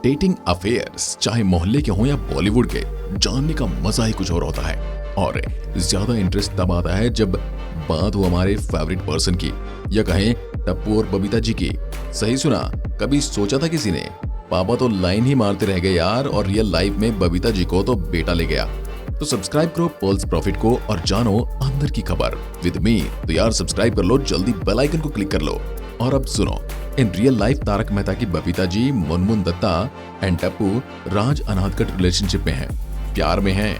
Dating affairs चाहे मोहल्ले के हों या बॉलीवुड के, जानने का मजा ही कुछ और होता है। और ज्यादा इंटरेस्ट तब आता है जब बात हो हमारे फेवरेट पर्सन की, या कहें टप्पू और बबीता जी की। सही सुना, कभी सोचा था किसी ने? पापा तो लाइन ही मारते रह गए यार, और रियल लाइफ में बबीता जी को तो बेटा ले गया। तो सब्सक्राइब करो पल्स प्रॉफिट को और जानो अंदर की खबर विद मी। तो यार सब्सक्राइब कर लो, जल्दी बेल आइकन को क्लिक कर लो। और अब सुनो, in real life Tarak Mehta की बबीता जी मुनमुन दत्ता एंड टप्पू राज अनाथगढ़ रिलेशनशिप में हैं, प्यार में हैं।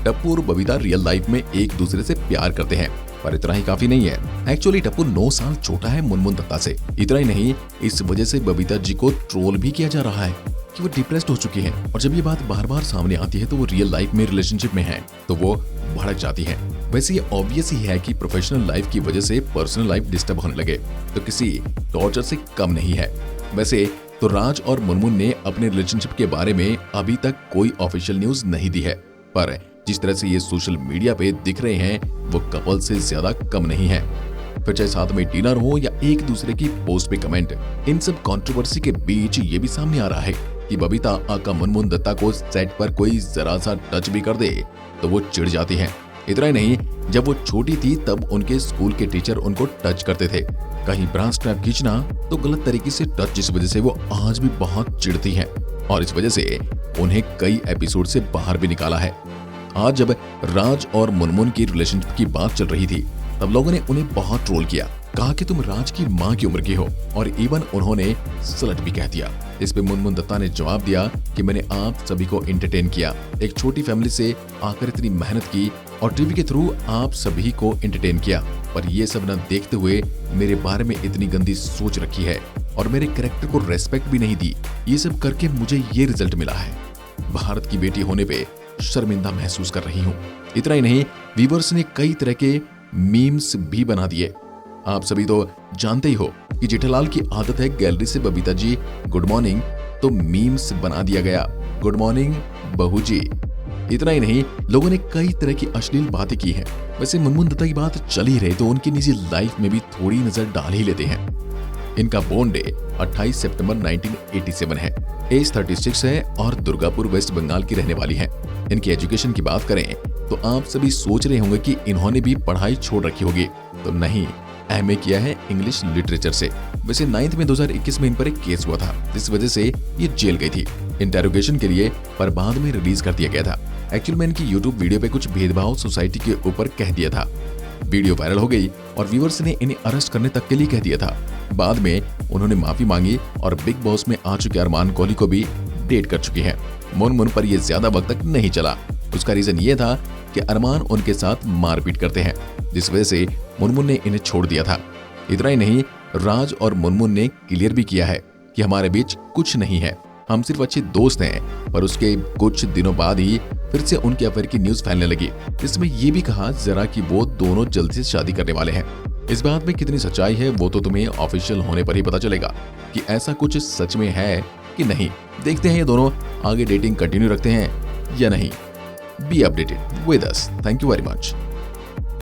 टप्पू और बबीता रियल लाइफ में एक दूसरे से प्यार करते हैं, पर इतना ही काफी नहीं है। एक्चुअली टप्पू 9 साल छोटा है मुनमुन दत्ता से। इतना ही नहीं, इस वजह से बबीता जी को ट्रोल भी किया जा रहा है कि वो डिप्रेस्ड हो चुकी हैं। और जब ये बात बार बार सामने आती है तो वो रियल लाइफ में रिलेशनशिप में है तो वो भड़क जाती है। वैसे ये ऑब्वियस ही है कि प्रोफेशनल लाइफ की वजह से पर्सनल लाइफ डिस्टर्ब होने लगे तो किसी टॉर्चर से कम नहीं है। वैसे तो राज और मुनमुन ने अपने रिलेशनशिप के बारे में अभी तक कोई ऑफिशियल न्यूज नहीं दी है, पर जिस तरह से ये सोशल मीडिया पे दिख रहे हैं वो कपल से ज्यादा कम नहीं है। फिर चाहे साथ में डिनर हो या एक दूसरे की पोस्ट पे कमेंट, इन सब कंट्रोवर्सी के बीच ये भी सामने आ रहा है कि बबीता आका मुनमुन दत्ता को सेट पर कोई जरा सा टच भी कर दे तो वो चिढ़ जाती हैं। इतना ही नहीं, जब वो छोटी थी तब उनके स्कूल के टीचर उनको टच करते थे, कहीं ब्रा स्ट्रैप खींचना तो गलत तरीके से टच, जिस वजह से वो आज भी बहुत चिढ़ती हैं और इस वजह से उन्हें कई एपिसोड से बाहर भी निकाला है। आज जब राज और मुनमुन की रिलेशनशिप की बात चल रही थी तब लोगों ने उन्हें बहुत ट्रोल किया, कहा कि तुम राज की माँ की उम्र की हो, और इवन उन्होंने सलट भी कह दिया। इस पे मुनमुन दत्ता ने जवाब दिया कि मैंने आप सभी को एंटरटेन किया, एक छोटी फैमिली से आकर इतनी मेहनत की और टीवी के थ्रू आप सभी को एंटरटेन किया, पर ये सब न देखते हुए मेरे बारे में इतनी गंदी सोच रखी है और मेरे कैरेक्टर को रेस्पेक्ट भी नहीं दी। ये सब करके मुझे ये रिजल्ट मिला है। भारत की बेटी होने पे शर्मिंदा महसूस कर रही हूँ। इतना ही नहीं, व्यूअर्स ने कई तरह के मीम्स भी बना दिए। आप सभी तो जानते ही हो कि जेठालाल की आदत है गैलरी से बबीता जी गुड मॉर्निंग, तो मीम्स बना दिया गया गुड मॉर्निंग बहू जी। इतना ही नहीं, लोगों ने कई तरह की अश्लील बातें की हैं। वैसे मुनमुन दत्ता की बात चल ही रहे तो उनकी निजी लाइफ में भी थोड़ी नजर डाल ही लेते हैं। इनका बोर्न डे 28 सितंबर 1987 है, एज 36 है और दुर्गापुर वेस्ट बंगाल की रहने वाली है। इनकी एजुकेशन की बात करें तो आप सभी सोच रहे होंगे कि इन्होंने भी पढ़ाई छोड़ रखी होगी, तो नहीं, एमए किया है इंग्लिश लिटरेचर से। वैसे 9th में 2021 में इन पर एक केस हुआ था, जिस वजह से ये जेल गई थी इंटेरोगेशन के लिए, पर बाद में रिलीज कर दिया गया था। एक्चुअल में इनकी यूट्यूब वीडियो पे कुछ भेदभाव सोसाइटी के ऊपर कह दिया था। वीडियो वायरल हो गई और व्यूअर्स ने इन्हें अरेस्ट करने तक के लिए कह दिया था। बाद में उन्होंने माफी मांगी और बिग बॉस में आ चुके अरमान कोहली को भी डेट कर चुकी हैं। मुनमुन पर यह ज्यादा वक्त तक नहीं चला। उसका रीजन ये था कि अरमान उनके साथ मारपीट करते हैं, जिस वजह से मुनमुन ने इन्हें छोड़ दिया था। इतना ही नहीं, राज और मुनमुन ने क्लियर भी किया है कि हमारे बीच कुछ नहीं है, हम सिर्फ अच्छे दोस्त हैं। पर उसके कुछ दिनों बाद ही फिर से उनके अफेयर की न्यूज फैलने लगी, जिसमें ये भी कहा जरा कि वो दोनों जल्द से शादी करने वाले हैं। इस बात में कितनी सच्चाई है वो तो तुम्हें ऑफिशियल होने पर ही पता चलेगा कि ऐसा कुछ सच में है कि नहीं। देखते हैं ये दोनों आगे डेटिंग कंटिन्यू रखते हैं या नहीं। Be updated with us. Thank you very much.